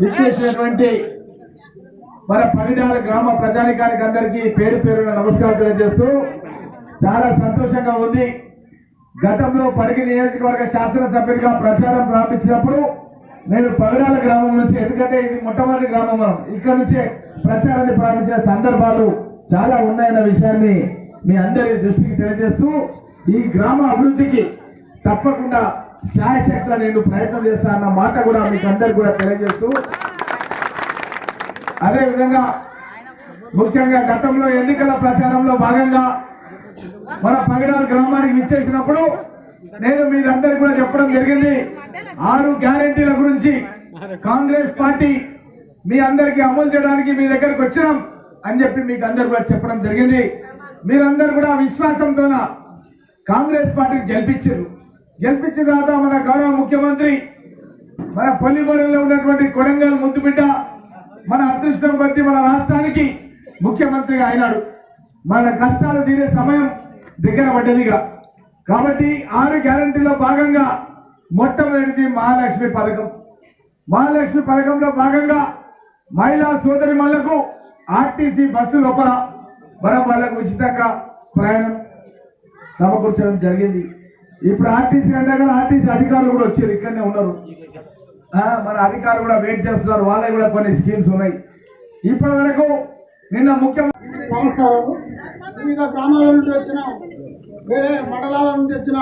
విచ్చేసినటువంటి మన పగిడాల గ్రామ ప్రజానికానికి అందరికీ పేరు పేరున నమస్కారం తెలియజేస్తూ చాలా సంతోషంగా ఉంది. గతంలో పరిగి నియోజకవర్గ శాసనసభ్యుడిగా ప్రచారం ప్రారంభించినప్పుడు నేను పగిడాల గ్రామం నుంచి, ఎందుకంటే ఇది మొట్టమొదటి గ్రామం, మనం ఇక్కడ నుంచే ప్రచారాన్ని ప్రారంభించిన సందర్భాలు చాలా ఉన్నాయన్న విషయాన్ని మీ అందరి దృష్టికి తెలియజేస్తూ ఈ గ్రామ అభివృద్ధికి తప్పకుండా శాయశక్తిగా నేను ప్రయత్నం చేస్తా అన్న మాట కూడా మీకు అందరికి కూడా తెలియజేస్తూ, అదే విధంగా ముఖ్యంగా గతంలో ఎన్నికల ప్రచారంలో భాగంగా మన పగిడాల గ్రామానికి విచ్చేసినప్పుడు నేను మీరందరికీ కూడా చెప్పడం జరిగింది. 6 గ్యారెంటీల గురించి కాంగ్రెస్ పార్టీ మీ అందరికీ అమలు చేయడానికి మీ దగ్గరకు వచ్చినాం అని చెప్పి మీకు అందరు కూడా చెప్పడం జరిగింది. మీరందరూ కూడా విశ్వాసంతో కాంగ్రెస్ పార్టీని గెలిపించిన తర్వాత మన గౌరవ ముఖ్యమంత్రి మన పొలిమూరులో ఉన్నటువంటి కొడంగల్ ముద్దుబిడ్డ మన అదృష్టం కొద్దీ మన రాష్ట్రానికి ముఖ్యమంత్రిగా అయినాడు. మన కష్టాలు తీరే సమయం దగ్గర పడ్డదిగా. కాబట్టి 6 గ్యారెంటీలో భాగంగా మొట్టమొదటిది మహాలక్ష్మి పథకం. మహాలక్ష్మి పథకంలో భాగంగా మహిళా సోదరిమణులకు ఆర్టీసీ బస్సు లోపల వాళ్ళకు ఉచితంగా ప్రయాణం సమకూర్చడం జరిగింది. ఇప్పుడు ఆర్టీసీ అంటే కదా, ఆర్టీసీ అధికారులు కూడా వచ్చారు, ఇక్కడనే ఉన్నారు. మన అధికారులు కూడా వెయిట్ చేస్తున్నారు, వాళ్ళకి కూడా కొన్ని స్కీమ్స్ ఉన్నాయి. ఇప్పటి వరకు నిన్న ముఖ్యమంత్రి నమస్కారం. వివిధ గ్రామాల నుండి వచ్చిన, వేరే మండలాల నుండి వచ్చిన